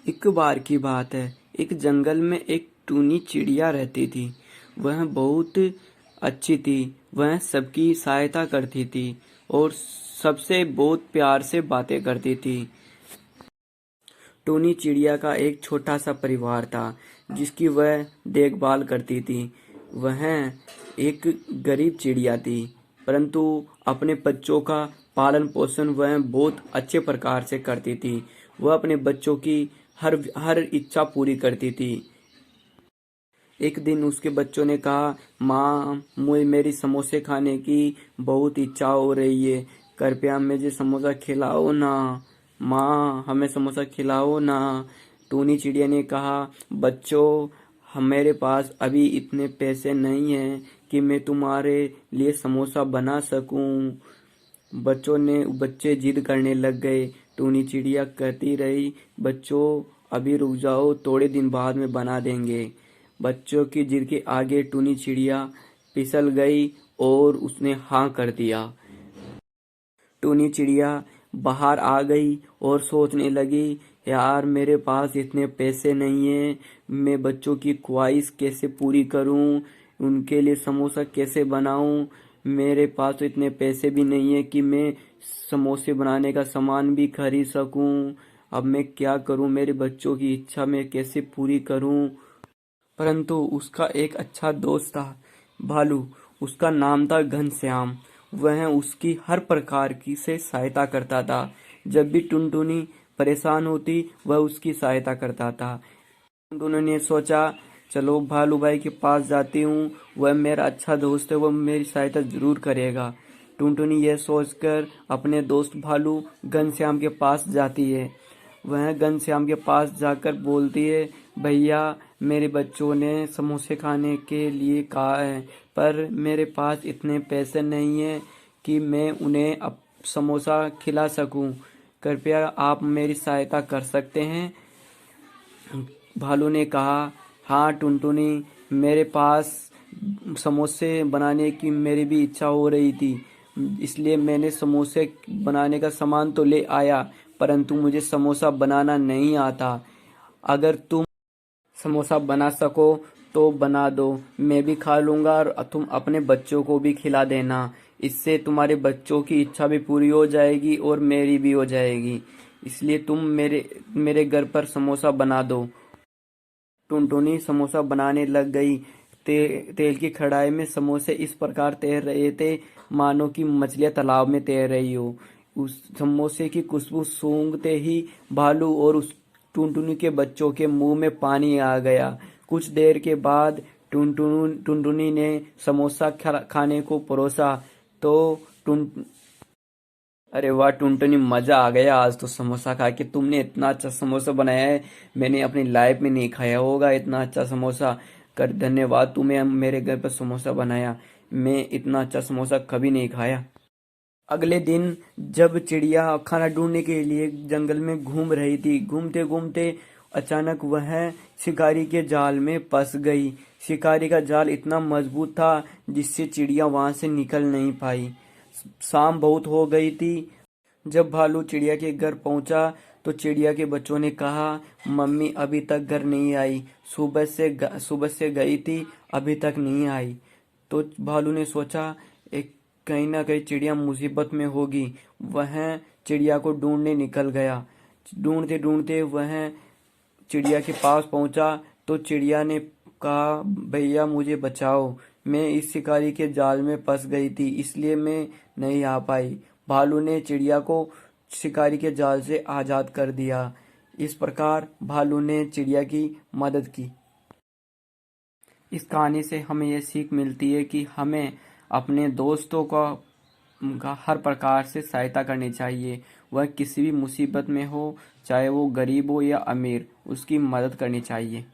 एक बार की बात है। एक जंगल में एक टूनी चिड़िया रहती थी। वह बहुत अच्छी थी। वह सबकी सहायता करती थी और सबसे बहुत प्यार से बातें करती थी। टूनी चिड़िया का एक छोटा सा परिवार था जिसकी वह देखभाल करती थी। वह एक गरीब चिड़िया थी, परंतु अपने बच्चों का पालन पोषण वह बहुत अच्छे प्रकार से करती थी। वह अपने बच्चों की हर हर इच्छा पूरी करती थी। एक दिन उसके बच्चों ने कहा, माँ, मुझे मेरी समोसे खाने की बहुत इच्छा हो रही है। कृपया मुझे समोसा खिलाओ ना। माँ, हमें समोसा खिलाओ ना। टूनी चिड़िया ने कहा, बच्चों, मेरे पास अभी इतने पैसे नहीं हैं कि मैं तुम्हारे लिए समोसा बना सकूं। बच्चे जिद करने लग गए। टूनी चिड़िया कहती रही, बच्चों, अभी रुक जाओ, थोड़े दिन बाद में बना देंगे। बच्चों की जिद के आगे टूनी चिड़िया फिसल गई और उसने हाँ कर दिया। टूनी चिड़िया बाहर आ गई और सोचने लगी, यार, मेरे पास इतने पैसे नहीं हैं। मैं बच्चों की ख्वाहिश कैसे पूरी करूं? उनके लिए समोसा कैसे बनाऊं? मेरे पास तो इतने पैसे भी नहीं है कि मैं समोसे बनाने का सामान भी खरीद सकूं। अब मैं क्या करूं? मेरे बच्चों की इच्छा मैं कैसे पूरी करूं? परंतु उसका एक अच्छा दोस्त था, भालू। उसका नाम था घनश्याम। वह उसकी हर प्रकार की से सहायता करता था। जब भी टुनटुनी परेशान होती, वह उसकी सहायता करता था। टुनटुनी ने सोचा, चलो भालू भाई के पास जाती हूँ, वह मेरा अच्छा दोस्त है, वह मेरी सहायता जरूर करेगा। टुनटुनी यह सोचकर अपने दोस्त भालू घनश्याम के पास जाती है। वह घनश्याम के पास जाकर बोलती है, भैया, मेरे बच्चों ने समोसे खाने के लिए कहा है, पर मेरे पास इतने पैसे नहीं हैं कि मैं उन्हें अब समोसा खिला सकूं। कृपया आप मेरी सहायता कर सकते हैं? भालू ने कहा, हाँ टुनटुनी, मेरे पास समोसे बनाने की मेरी भी इच्छा हो रही थी, इसलिए मैंने समोसे बनाने का सामान तो ले आया, परंतु मुझे समोसा बनाना नहीं आता। अगर तुम समोसा बना सको तो बना दो, मैं भी खा लूंगा और तुम अपने बच्चों को भी खिला देना। इससे तुम्हारे बच्चों की इच्छा भी पूरी हो जाएगी और मेरी भी हो जाएगी। इसलिए तुम मेरे घर पर समोसा बना दो। टुनटुनी समोसा बनाने लग गई। तेल की कढ़ाई में समोसे इस प्रकार तैर रहे थे मानो कि मछलियां तालाब में तैर रही हो। उस समोसे की खुशबू सूंघते ही भालू और उस टुनटुनी के बच्चों के मुंह में पानी आ गया। कुछ देर के बाद टुनटुनी ने समोसा खाने को परोसा तो टुन अरे वाह टुनटुनी, मजा आ गया आज तो समोसा खा के। तुमने इतना अच्छा समोसा बनाया है, मैंने अपनी लाइफ में नहीं खाया होगा इतना अच्छा समोसा। कर धन्यवाद, तुम्हें मेरे घर पर समोसा बनाया। मैं इतना अच्छा समोसा कभी नहीं खाया। अगले दिन जब चिड़िया खाना ढूंढने के लिए जंगल में घूम रही थी, घूमते घूमते अचानक वह शिकारी के जाल में फंस गई। शिकारी का जाल इतना मजबूत था जिससे चिड़िया वहां से निकल नहीं पाई। शाम बहुत हो गई थी। जब भालू चिड़िया के घर पहुंचा तो चिड़िया के बच्चों ने कहा, मम्मी अभी तक घर नहीं आई, सुबह से गई थी, अभी तक नहीं आई। तो भालू ने सोचा, एक कहीं ना कहीं चिड़िया मुसीबत में होगी। वह चिड़िया को ढूंढने निकल गया। ढूंढते ढूंढते वह चिड़िया के पास पहुंचा तो चिड़िया ने कहा, भैया मुझे बचाओ, मैं इस शिकारी के जाल में फंस गई थी, इसलिए मैं नहीं आ पाई। भालू ने चिड़िया को शिकारी के जाल से आजाद कर दिया। इस प्रकार भालू ने चिड़िया की मदद की। इस कहानी से हमें यह सीख मिलती है कि हमें अपने दोस्तों का हर प्रकार से सहायता करनी चाहिए। वह किसी भी मुसीबत में हो, चाहे वो गरीब हो या अमीर, उसकी मदद करनी चाहिए।